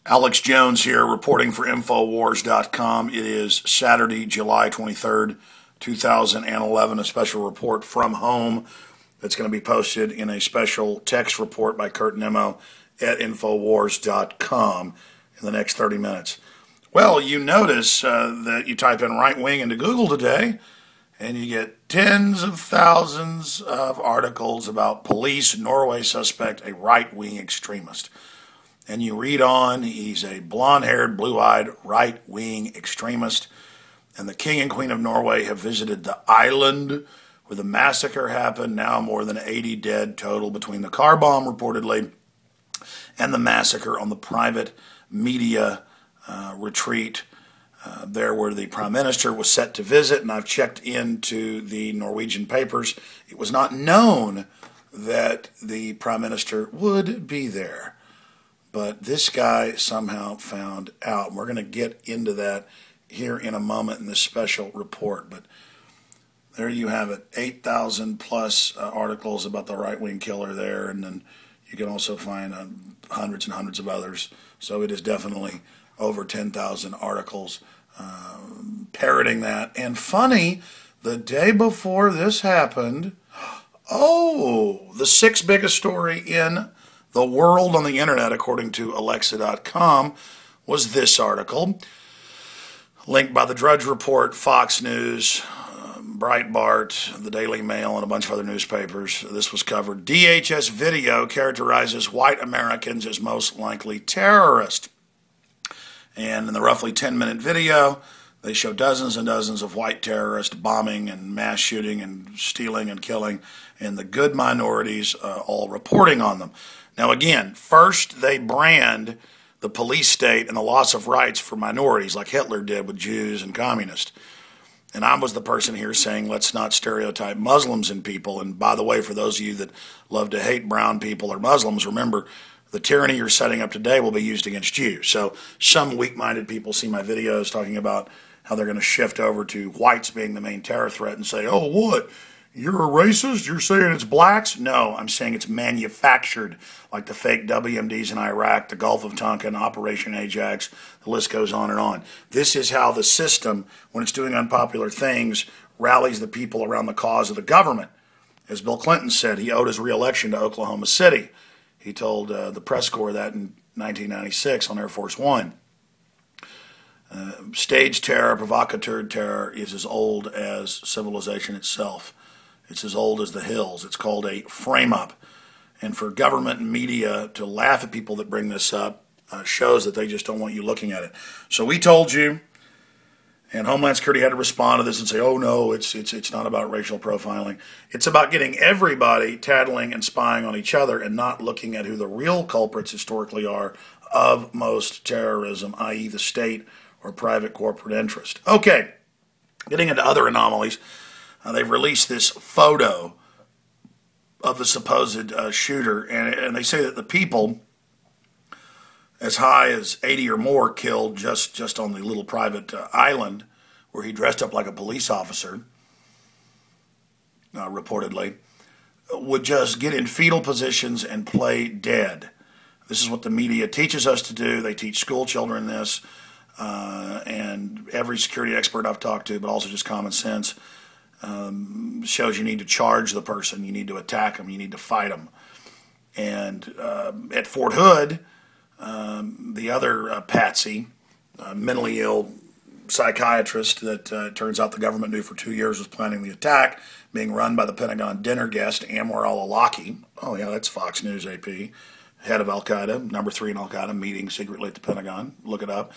Alex Jones here, reporting for Infowars.com. It is Saturday, July 23rd, 2011, a special report from home that's going to be posted in a special text report by Kurt Nemo at Infowars.com in the next 30 minutes. Well, you notice that you type in right wing into Google today, and you get tens of thousands of articles about police Norway suspect a right wing extremist. And you read on, he's a blonde-haired, blue-eyed, right-wing extremist. And the King and Queen of Norway have visited the island where the massacre happened. Now more than 80 dead total between the car bomb, reportedly, and the massacre on the private media retreat there where the Prime Minister was set to visit. And I've checked into the Norwegian papers. It was not known that the Prime Minister would be there. But this guy somehow found out. We're going to get into that here in a moment in this special report. But there you have it, 8,000 plus articles about the right-wing killer there. And then you can also find hundreds and hundreds of others. So it is definitely over 10,000 articles parroting that. And funny, the day before this happened, the sixth biggest story in the world on the internet, according to Alexa.com, was this article, linked by the Drudge Report, Fox News, Breitbart, the Daily Mail, and a bunch of other newspapers. This was covered. DHS video characterizes white Americans as most likely terrorists. And in the roughly 10-minute video, they show dozens and dozens of white terrorists bombing and mass shooting and stealing and killing, and the good minorities all reporting on them. Now again, first they brand the police state and the loss of rights for minorities like Hitler did with Jews and communists. And I was the person here saying let's not stereotype Muslims in people. And by the way, for those of you that love to hate brown people or Muslims, remember the tyranny you're setting up today will be used against you. So some weak-minded people see my videos talking about how they're going to shift over to whites being the main terror threat and say, oh, what? You're a racist? You're saying it's blacks? No, I'm saying it's manufactured, like the fake WMDs in Iraq, the Gulf of Tonkin, Operation Ajax, the list goes on and on. This is how the system, when it's doing unpopular things, rallies the people around the cause of the government. As Bill Clinton said, he owed his re-election to Oklahoma City. He told the press corps that in 1996 on Air Force One. Stage terror, provocateur terror is as old as civilization itself. It's as old as the hills. It's called a frame-up. And for government and media to laugh at people that bring this up shows that they just don't want you looking at it. So we told you, and Homeland Security had to respond to this and say, oh no, it's not about racial profiling. It's about getting everybody tattling and spying on each other and not looking at who the real culprits historically are of most terrorism, i.e. the state or private corporate interest. Okay, getting into other anomalies. They've released this photo of the supposed shooter, and they say that the people, as high as 80 or more, killed just on the little private island where he dressed up like a police officer, reportedly, would just get in fetal positions and play dead. This is what the media teaches us to do. They teach school children this, and every security expert I've talked to, but also just common sense, shows you need to charge the person, you need to attack them, you need to fight them. And at Fort Hood, the other patsy, mentally ill psychiatrist that turns out the government knew for 2 years was planning the attack, being run by the Pentagon dinner guest, Anwar al-Awlaki. Oh yeah, that's Fox News AP. Head of Al-Qaeda, number 3 in Al-Qaeda, meeting secretly at the Pentagon. Look it up.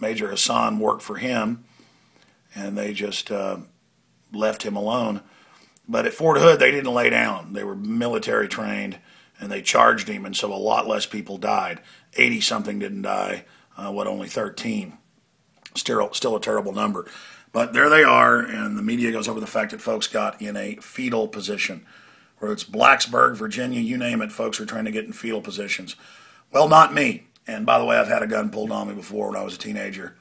Major Hassan worked for him, and they just left him alone. But at Fort Hood, they didn't lay down. They were military trained, and they charged him, and so a lot less people died. 80-something didn't die, only 13. Still a terrible number. But there they are, and the media goes over the fact that folks got in a fetal position. Whether it's Blacksburg, Virginia, you name it, folks are trying to get in fetal positions. Well, not me. And by the way, I've had a gun pulled on me before when I was a teenager,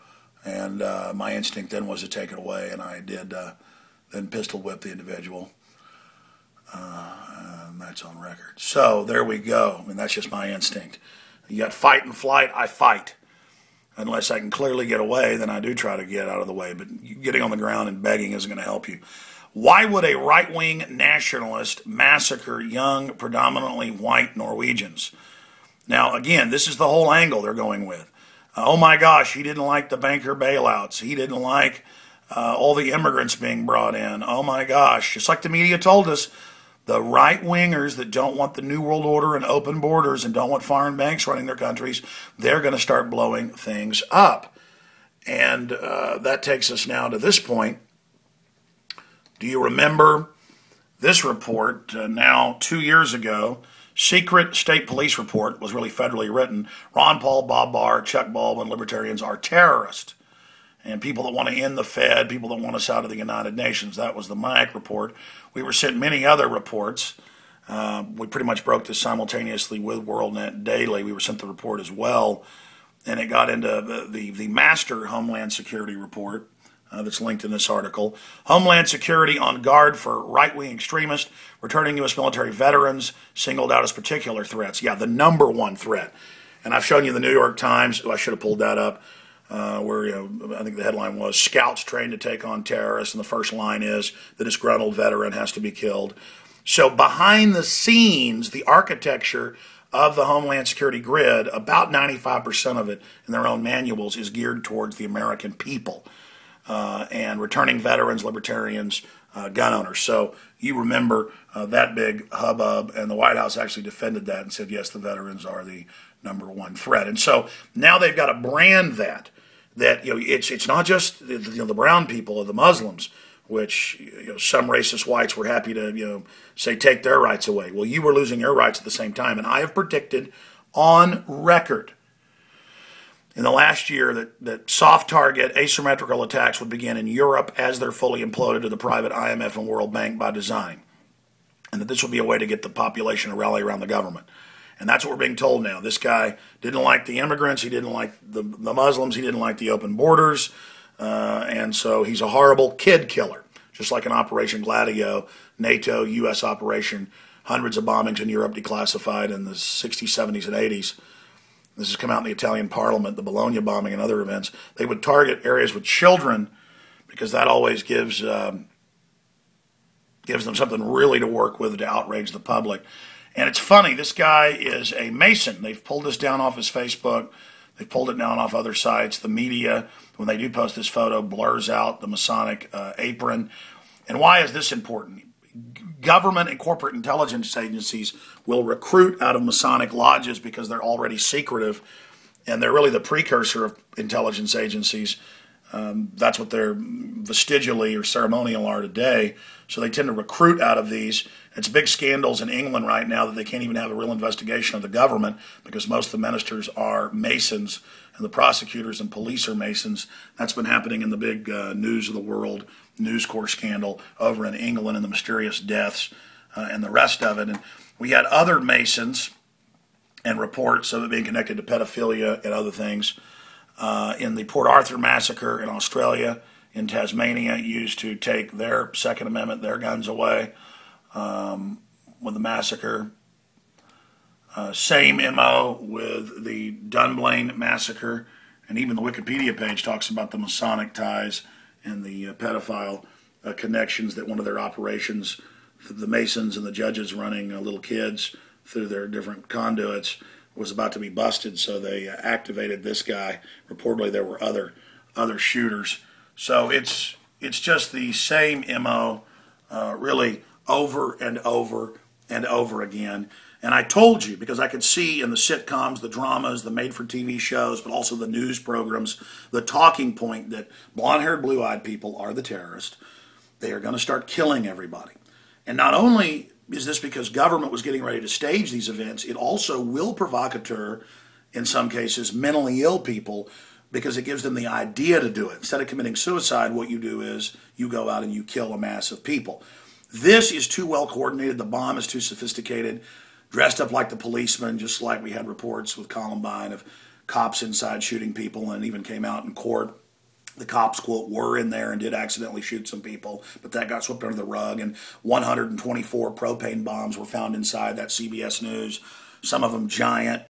and my instinct then was to take it away, and I did then pistol whip the individual. And that's on record. So there we go. I mean, that's just my instinct. You got fight and flight, I fight. Unless I can clearly get away, then I do try to get out of the way. But getting on the ground and begging isn't going to help you. Why would a right-wing nationalist massacre young, predominantly white Norwegians? Now, again, this is the whole angle they're going with. Oh my gosh, he didn't like the banker bailouts. He didn't like all the immigrants being brought in. Oh my gosh, just like the media told us, the right-wingers that don't want the New World Order and open borders and don't want foreign banks running their countries, they're going to start blowing things up. And that takes us now to this point. Do you remember this report now 2 years ago? Secret state police report was really federally written. Ron Paul, Bob Barr, Chuck Baldwin, libertarians are terrorists. And people that want to end the Fed, people that want us out of the United Nations. That was the MIAC report. We were sent many other reports. We pretty much broke this simultaneously with WorldNet Daily. We were sent the report as well. And it got into the master Homeland Security report that's linked in this article. Homeland Security on guard for right-wing extremists, returning U.S. military veterans singled out as particular threats. Yeah, the number one threat. And I've shown you the New York Times. Oh, I should have pulled that up. Where I think the headline was "Scouts trained to take on terrorists," and the first line is the disgruntled veteran has to be killed. So behind the scenes, the architecture of the Homeland Security grid, about 95% of it in their own manuals, is geared towards the American people and returning veterans, libertarians, gun owners. So you remember that big hubbub, and the White House actually defended that and said, yes, the veterans are the number one threat. And so now they've got to brand that it's not just the brown people or the Muslims, which some racist whites were happy to say take their rights away. Well, you were losing your rights at the same time, and I have predicted on record in the last year that soft target asymmetrical attacks would begin in Europe as they're fully imploded to the private IMF and World Bank by design, and that this would be a way to get the population to rally around the government. And that's what we're being told now. This guy didn't like the immigrants. He didn't like the Muslims. He didn't like the open borders. And so he's a horrible kid killer, just like an Operation Gladio, NATO, U.S. operation, hundreds of bombings in Europe declassified in the 60s, 70s, and 80s. This has come out in the Italian parliament, the Bologna bombing and other events. They would target areas with children because that always gives them something really to work with to outrage the public. And it's funny, this guy is a Mason. They've pulled this down off his Facebook. They've pulled it down off other sites. The media, when they do post this photo, blurs out the Masonic apron. And why is this important? Government and corporate intelligence agencies will recruit out of Masonic lodges because they're already secretive, and they're really the precursor of intelligence agencies. That's what they're vestigially or ceremonial are today. So they tend to recruit out of these. It's big scandals in England right now that they can't even have a real investigation of the government because most of the ministers are Masons and the prosecutors and police are Masons. That's been happening in the big news of the world, News Corps scandal over in England and the mysterious deaths and the rest of it. And we had other Masons and reports of it being connected to pedophilia and other things. In the Port Arthur massacre in Australia, in Tasmania, used to take their Second Amendment, their guns away with the massacre. Same MO with the Dunblane massacre, and even the Wikipedia page talks about the Masonic ties and the pedophile connections that one of their operations, the Masons and the judges running little kids through their different conduits, was about to be busted, so they activated this guy. Reportedly, there were other shooters. So it's just the same MO, really over and over and over again. And I told you, because I could see in the sitcoms, the dramas, the made-for-TV shows, but also the news programs, the talking point that blonde-haired, blue-eyed people are the terrorists. They are going to start killing everybody. And not only is this because government was getting ready to stage these events, it also will provocateur, in some cases, mentally ill people, because it gives them the idea to do it. Instead of committing suicide, what you do is you go out and you kill a mass of people. This is too well coordinated. The bomb is too sophisticated, dressed up like the policeman, just like we had reports with Columbine of cops inside shooting people, and it even came out in court. The cops, quote, were in there and did accidentally shoot some people, but that got swept under the rug, and 124 propane bombs were found inside. That CBS News, some of them giant.